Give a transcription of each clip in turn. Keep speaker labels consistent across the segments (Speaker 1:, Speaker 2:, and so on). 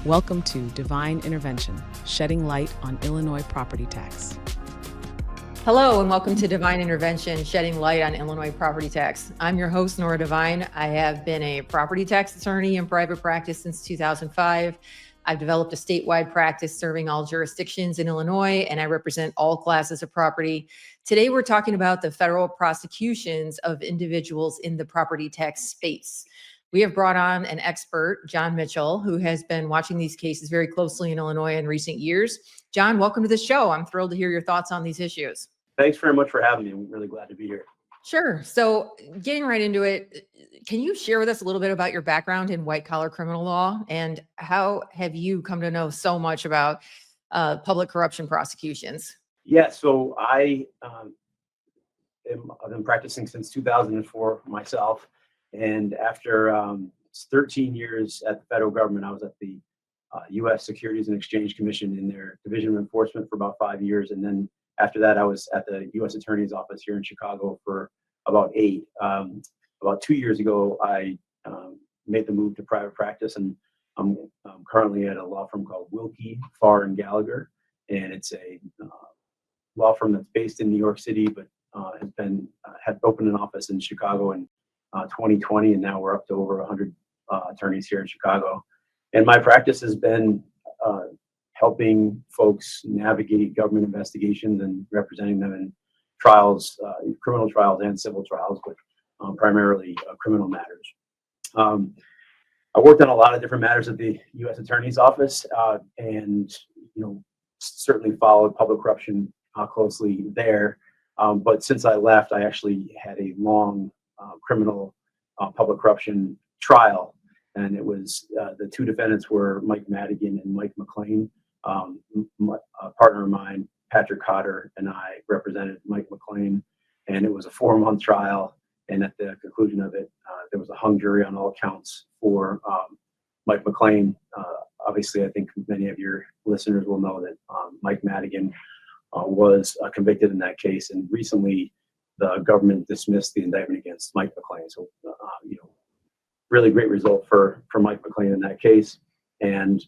Speaker 1: Welcome to Devine Intervention, shedding light on Illinois property tax.
Speaker 2: Hello, and welcome to Devine Intervention, shedding light on Illinois property tax. I'm your host, Nora Devine. I have been a property tax attorney in private practice since 2005. I've developed a statewide practice serving all jurisdictions in Illinois, and I represent all classes of property. Today, we're talking about the federal prosecutions of individuals in the property tax space. We have brought on an expert, John Mitchell, who has been watching these cases very closely in Illinois in recent years. John, welcome to the show. I'm thrilled to hear your thoughts on these issues.
Speaker 3: Thanks very much for having me. I'm really glad to be here.
Speaker 2: Sure. So getting right into it, can you share with us a little bit about your background in white collar criminal law and how have you come to know so much about public corruption prosecutions?
Speaker 3: Yeah, so I've been practicing since 2004 myself. And after 13 years at the federal government, I was at the U.S. Securities and Exchange Commission in their Division of Enforcement for about 5 years. And then after that, I was at the U.S. Attorney's Office here in Chicago for about 8. About 2 years ago, I made the move to private practice, and I'm currently at a law firm called Wilkie Farr Gallagher, and it's a law firm that's based in New York City, but had opened an office in Chicago in 2020, and now we're up to over 100 attorneys here in Chicago. And my practice has been helping folks navigate government investigations and representing them in trials, criminal trials and civil trials, but primarily criminal matters. I worked on a lot of different matters at the U.S. Attorney's Office, and certainly followed public corruption closely there. But since I left, I actually had a long criminal public corruption trial, and it was the two defendants were Mike Madigan and Mike McLean. A partner of mine, Patrick Cotter, and I represented Mike McLean, and it was a 4-month trial. And at the conclusion of it, there was a hung jury on all counts for Mike McLean. Obviously, I think many of your listeners will know that Mike Madigan was convicted in that case, and recently the government dismissed the indictment against Mike McLean. So, really great result for Mike McLean in that case. And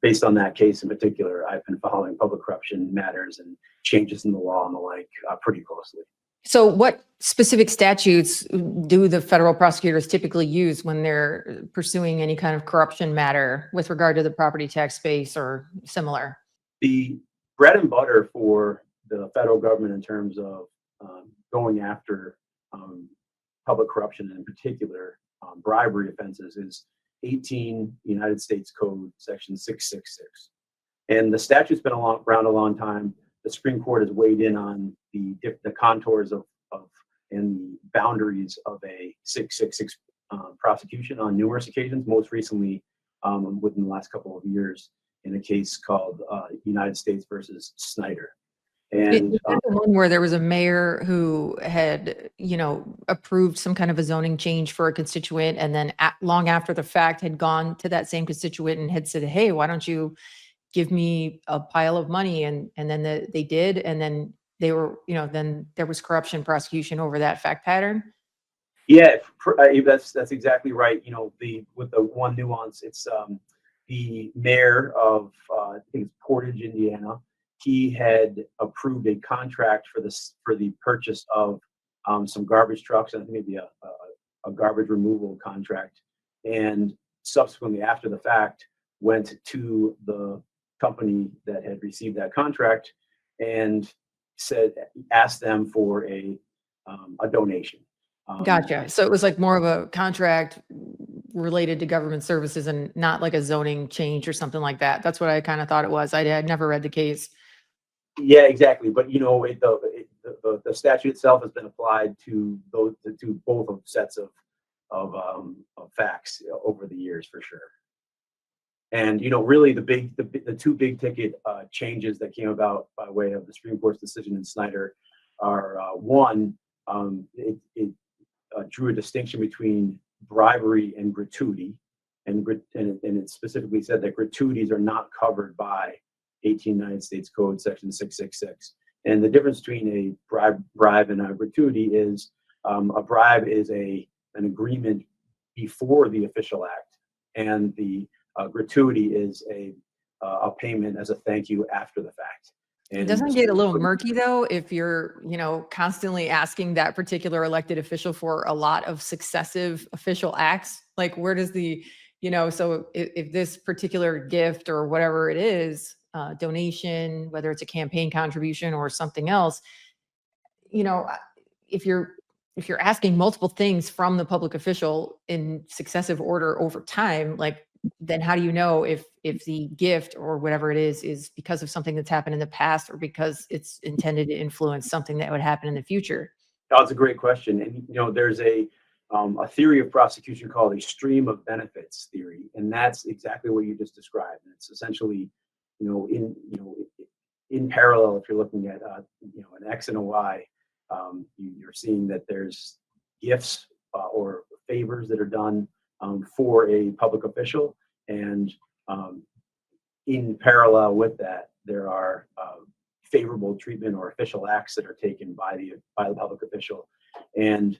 Speaker 3: based on that case in particular, I've been following public corruption matters and changes in the law and the like pretty closely.
Speaker 2: So what specific statutes do the federal prosecutors typically use when they're pursuing any kind of corruption matter with regard to the property tax space or similar?
Speaker 3: The bread and butter for the federal government in terms of going after public corruption, and in particular bribery offenses, is 18 United States Code Section 666. And the statute's been around a long time. The Supreme Court has weighed in on the contours of and the boundaries of a 666 prosecution on numerous occasions, most recently within the last couple of years in a case called United States versus Snyder. And
Speaker 2: is that the one where there was a mayor who had, approved some kind of a zoning change for a constituent, and then long after the fact had gone to that same constituent and had said, "Hey, why don't you give me a pile of money?" And then they did, and then they were, then there was corruption prosecution over that fact pattern.
Speaker 3: Yeah, that's exactly right. With the one nuance, it's the mayor of I think it's Portage, Indiana. He had approved a contract for the purchase of some garbage trucks, and I think maybe a garbage removal contract. And subsequently, after the fact, went to the company that had received that contract and asked them for a donation.
Speaker 2: Gotcha. So it was like more of a contract related to government services and not like a zoning change or something like that. That's what I kind of thought it was. I had never read the case.
Speaker 3: Yeah, exactly. But the statute itself has been applied to both sets of facts over the years, for sure. And really the two big ticket changes that came about by way of the Supreme Court's decision in Snyder are one, it drew a distinction between bribery and gratuity, and it specifically said that gratuities are not covered by 18 United States Code Section 666. And the difference between a bribe and a gratuity is a bribe is an agreement before the official act, and the gratuity is a payment as a thank you after the fact.
Speaker 2: It doesn't get a little murky though if you're, constantly asking that particular elected official for a lot of successive official acts. Like, where does the, so if this particular gift or whatever it is, donation, whether it's a campaign contribution or something else, if you're asking multiple things from the public official in successive order over time, like, then how do you know if the gift or whatever it is because of something that's happened in the past or because it's intended to influence something that would happen in the future?
Speaker 3: That's a great question. And, there's a theory of prosecution called a stream of benefits theory. And that's exactly what you just described. And it's essentially, in parallel, if you're looking at, an X and a Y, you're seeing that there's gifts or favors that are done for a public official, and in parallel with that, there are favorable treatment or official acts that are taken by the public official, and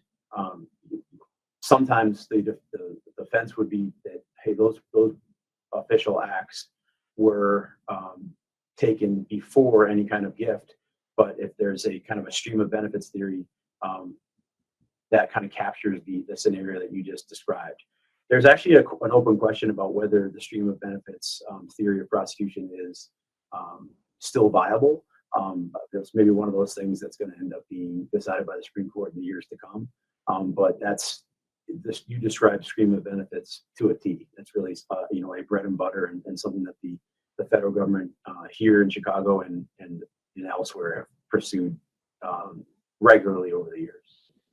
Speaker 3: sometimes the defense would be that, hey, those official acts were taken before any kind of gift, but if there's a kind of a stream of benefits theory, that kind of captures the scenario that you just described. There's actually an open question about whether the stream of benefits theory of prosecution is still viable. It's maybe one of those things that's going to end up being decided by the Supreme Court in the years to come. But that's this, you described stream of benefits to a T. That's really a bread and butter and something that the federal government here in Chicago and elsewhere have pursued regularly over the years.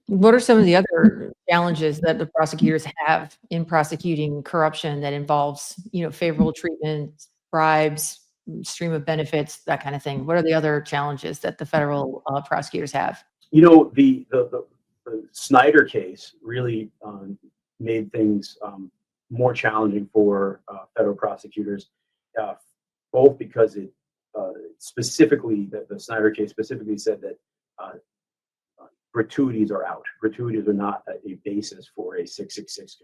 Speaker 2: What are some of the other challenges that the prosecutors have in prosecuting corruption that involves, favorable treatment, bribes, stream of benefits, that kind of thing? What are the other challenges that the federal prosecutors have?
Speaker 3: The Snyder case really made things more challenging for federal prosecutors, both because it specifically, the Snyder case specifically said that gratuities are out. Gratuities are not a basis for a 666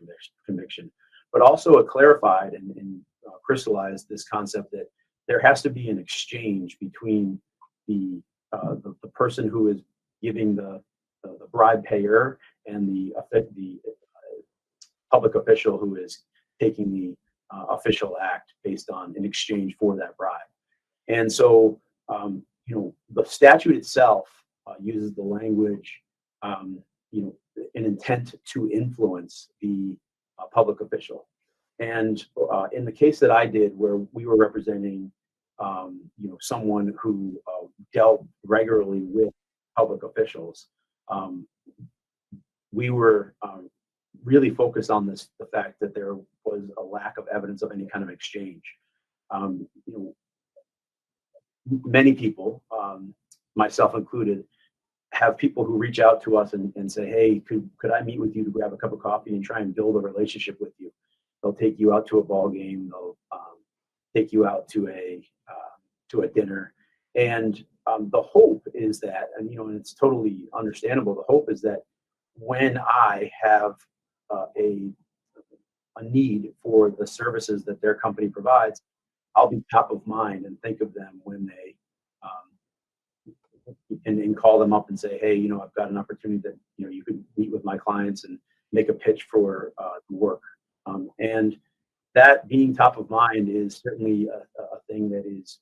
Speaker 3: conviction, but also it clarified and crystallized this concept that there has to be an exchange between the person who is giving the bribe payer and the public official who is taking the official act based on an exchange for that bribe. And so, the statute itself uses the language, an intent to influence the public official. And in the case that I did, where we were representing, someone who dealt regularly with public officials, we were really focused on the fact that there was a lack of evidence of any kind of exchange. Many people, myself included, have people who reach out to us and say, hey, could I meet with you to grab a cup of coffee and try and build a relationship with you? They'll take you out to a ball game. They'll take you out to a dinner. And the hope is that, and it's totally understandable, the hope is that when I have a need for the services that their company provides, I'll be top of mind and think of them when they and call them up and say, hey, I've got an opportunity that you could meet with my clients and make a pitch for the work. And that being top of mind is certainly a thing that is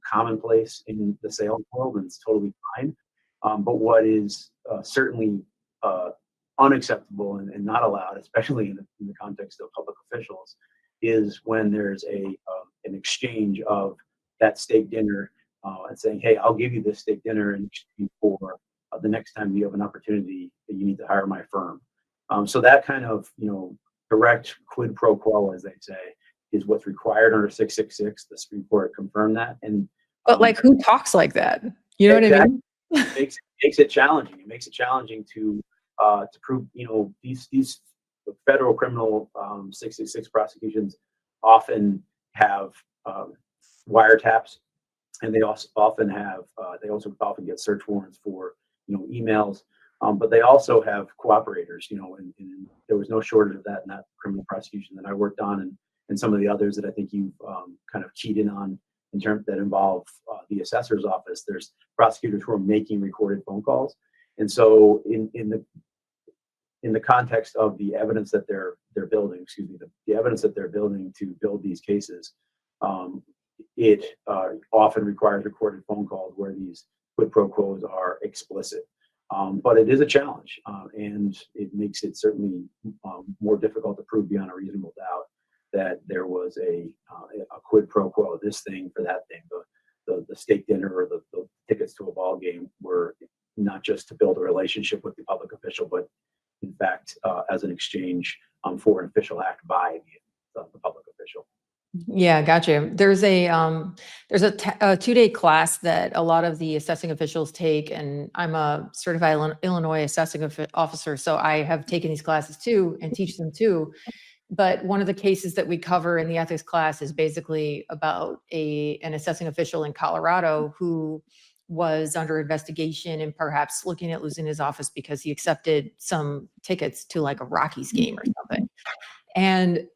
Speaker 3: commonplace in the sales world, and it's totally fine. But what is certainly unacceptable and not allowed, especially in the context of public officials, is when there's an exchange of that steak dinner and saying, hey, I'll give you this steak dinner in exchange for the next time you have an opportunity that you need to hire my firm. So that kind of, direct quid pro quo, as they say, is what's required under 666. The Supreme Court confirmed that.
Speaker 2: But who talks like that? You know exactly. What I mean?
Speaker 3: makes it challenging. It makes it challenging to prove, these federal criminal 666 prosecutions often have wiretaps, and they also often get search warrants for emails, but they also have cooperators, and there was no shortage of that in that criminal prosecution that I worked on. And and some of the others that I think you've kind of keyed in on in terms that involve the assessor's office. There's prosecutors who are making recorded phone calls, and so in the context of the evidence that they're building, excuse me, the evidence that they're building to build these cases, it often requires recorded phone calls where these quid pro quos are explicit. But it is a challenge, and it makes it certainly more difficult to prove beyond a reasonable doubt that there was a quid pro quo, this thing for that thing. The steak dinner or the tickets to a ball game were not just to build a relationship with the public official, but in fact, as an exchange for an official act by the public official.
Speaker 2: Yeah, gotcha. There's a 2-day class that a lot of the assessing officials take, and I'm a certified Illinois assessing officer, so I have taken these classes too and teach them too. But one of the cases that we cover in the ethics class is basically about an assessing official in Colorado who was under investigation and perhaps looking at losing his office because he accepted some tickets to like a Rockies game or something. And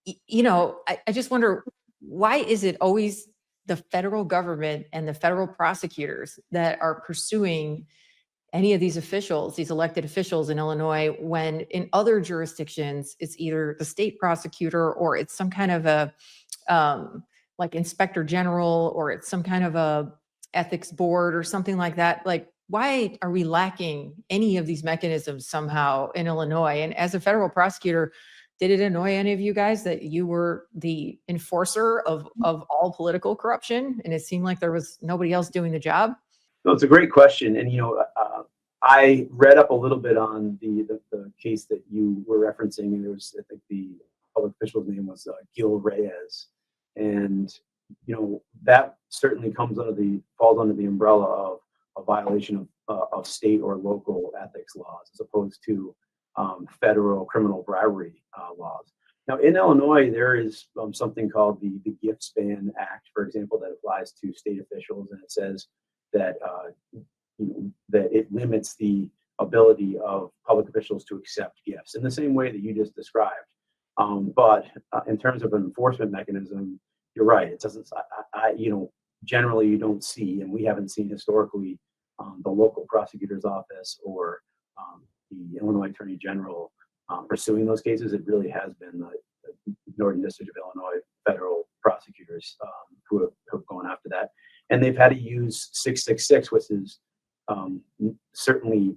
Speaker 2: I just wonder, why is it always the federal government and the federal prosecutors that are pursuing any of these officials, these elected officials in Illinois, when in other jurisdictions, it's either the state prosecutor or it's some kind of a like inspector general, or it's some kind of a ethics board or something like that? Like, why are we lacking any of these mechanisms somehow in Illinois? And as a federal prosecutor, did it annoy any of you guys that you were the enforcer of all political corruption and it seemed like there was nobody else doing the job?
Speaker 3: No, it's a great question. And, I read up a little bit on the case that you were referencing, and there was, I think the public official's name was Gil Reyes. And, that certainly falls under the umbrella of a violation of state or local ethics laws, as opposed to federal criminal bribery laws. Now, in Illinois, there is something called the Gift Ban Act, for example, that applies to state officials, and it says that that it limits the ability of public officials to accept gifts in the same way that you just described. But in terms of an enforcement mechanism, you're right. It doesn't. Generally, you don't see, and we haven't seen historically, the local prosecutor's office or the Illinois Attorney General pursuing those cases. It really has been the Northern District of Illinois federal prosecutors who have gone after that. And they've had to use 666, which is certainly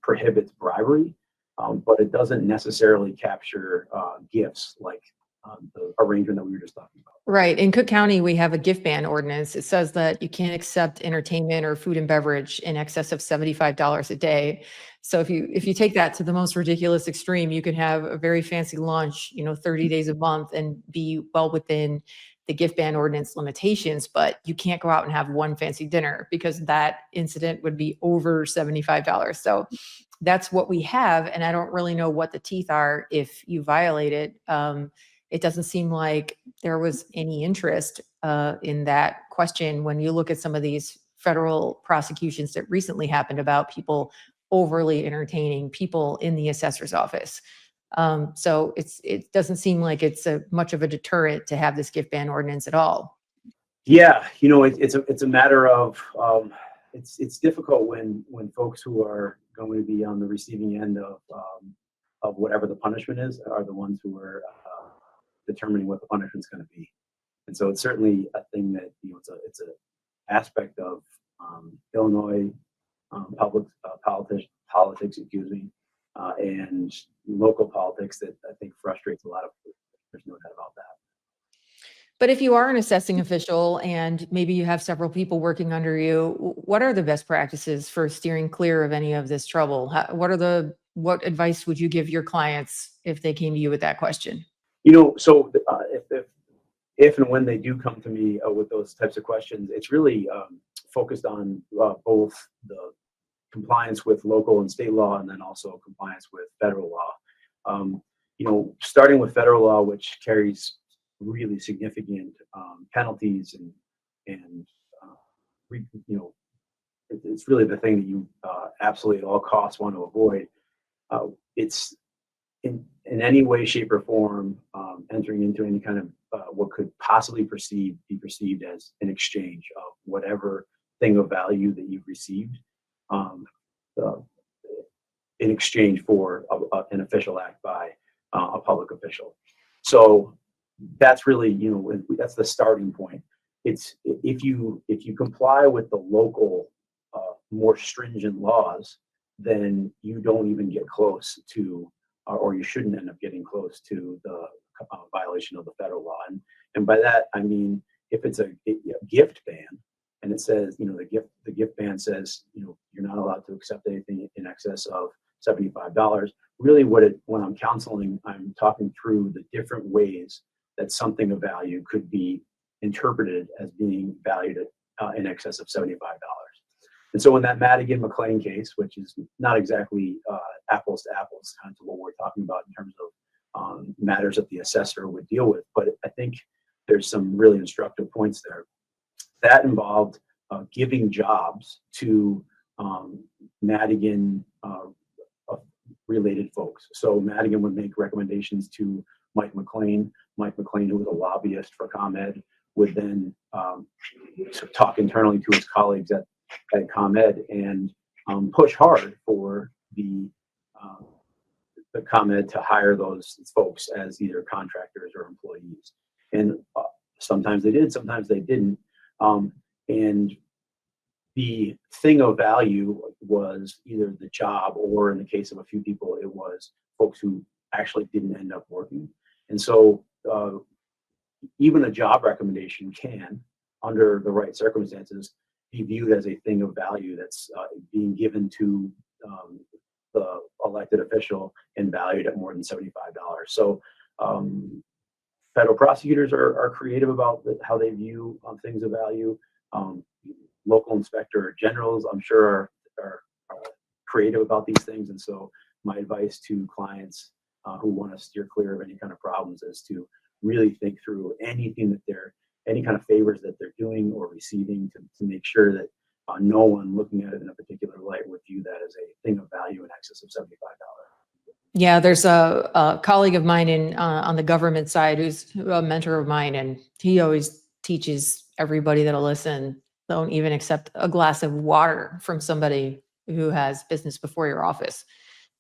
Speaker 3: prohibits bribery, but it doesn't necessarily capture gifts like the arrangement that we were just talking about.
Speaker 2: Right. In Cook County, we have a gift ban ordinance. It says that you can't accept entertainment or food and beverage in excess of $75 a day. So if you take that to the most ridiculous extreme, you can have a very fancy lunch, 30 days a month and be well within the gift ban ordinance limitations, but you can't go out and have one fancy dinner because that incident would be over $75. So that's what we have. And I don't really know what the teeth are if you violate it. It doesn't seem like there was any interest in that question when you look at some of these federal prosecutions that recently happened about people overly entertaining people in the assessor's office. So it doesn't seem like it's much of a deterrent to have this gift ban ordinance at all.
Speaker 3: Yeah, it's a matter of it's difficult when folks who are going to be on the receiving end of whatever the punishment is are the ones who are determining what the punishment's going to be. And so it's certainly a thing that it's an aspect of Illinois politics, excuse me, and local politics that I think frustrates a lot of people. There's no doubt about that.
Speaker 2: But if you are an assessing official and maybe you have several people working under you, what are the best practices for steering clear of any of this trouble? What advice would you give your clients if they came to you with that question?
Speaker 3: So if and when they do come to me with those types of questions, it's really focused on both the compliance with local and state law, and then also compliance with federal law. Starting with federal law, which carries really significant penalties, and it's really the thing that you absolutely at all costs want to avoid. It's in any way, shape, or form, entering into any kind of what could possibly be perceived as an exchange of whatever thing of value that you've received in exchange for an official act by a public official. So that's really, that's the starting point. It's if you comply with the local more stringent laws, then you don't even get close to, or you shouldn't end up getting close to the violation of the federal law. And by that, I mean, if it's a gift ban and it says, the gift ban says, you're not allowed to accept anything in excess of $75. Really when I'm counseling, I'm talking through the different ways that something of value could be interpreted as being valued at in excess of $75. And so in that Madigan-McLean case, which is not exactly apples to apples kind of to what we're talking about in terms of matters that the assessor would deal with, but I think there's some really instructive points there. That involved giving jobs to Madigan related folks. So Madigan would make recommendations to Mike McLean. Mike McLean, who was a lobbyist for ComEd, would then talk internally to his colleagues at ComEd and push hard for the ComEd to hire those folks as either contractors or employees. And sometimes they did, sometimes they didn't. And the thing of value was either the job, or in the case of a few people, it was folks who actually didn't end up working. And so even a job recommendation can, under the right circumstances, be viewed as a thing of value that's being given to the elected official and valued at more than $75. So federal prosecutors are creative about how they view things of value. Local inspector generals, I'm sure, are creative about these things. And so my advice to clients who want to steer clear of any kind of problems is to really think through any kind of favors that they're doing or receiving to make sure that no one looking at it in a particular light would view that as a thing of value in excess of $75.
Speaker 2: Yeah, there's a colleague of mine on the government side who's a mentor of mine, and he always teaches everybody that'll listen, don't even accept a glass of water from somebody who has business before your office.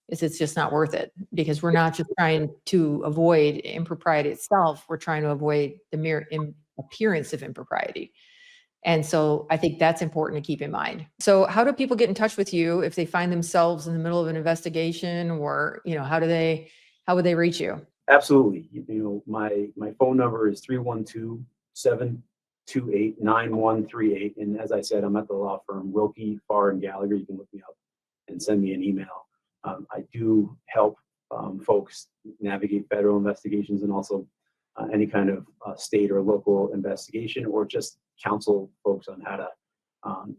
Speaker 2: It's just not worth it, because we're not just trying to avoid impropriety itself. We're trying to avoid the mere appearance of impropriety. And so I think that's important to keep in mind. So how do people get in touch with you if they find themselves in the middle of an investigation, or, how would they reach you?
Speaker 3: Absolutely. My phone number is 312-728-9138. And as I said, I'm at the law firm Wilkie Farr Gallagher. You can look me up and send me an email. I do help folks navigate federal investigations and also any kind of state or local investigation, or just counsel folks on how to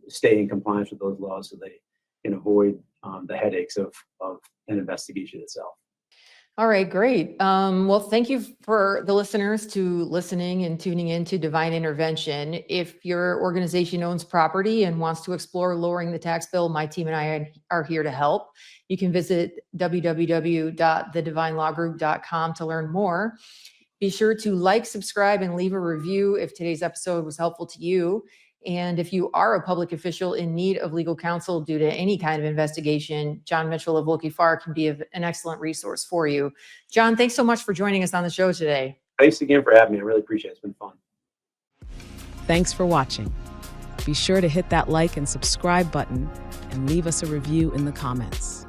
Speaker 3: stay in compliance with those laws so they can avoid the headaches of an investigation itself.
Speaker 2: All right, great. Well, thank you for the listeners to listening and tuning in to Devine Intervention. If your organization owns property and wants to explore lowering the tax bill, my team and I are here to help. You can visit www.thedivinelawgroup.com to learn more. Be sure to like, subscribe, and leave a review if today's episode was helpful to you. And if you are a public official in need of legal counsel due to any kind of investigation, John Mitchell of Wilkie Farr can be an excellent resource for you. John, thanks so much for joining us on the show today.
Speaker 3: Thanks again for having me. I really appreciate it. It's been fun.
Speaker 1: Thanks for watching. Be sure to hit that like and subscribe button and leave us a review in the comments.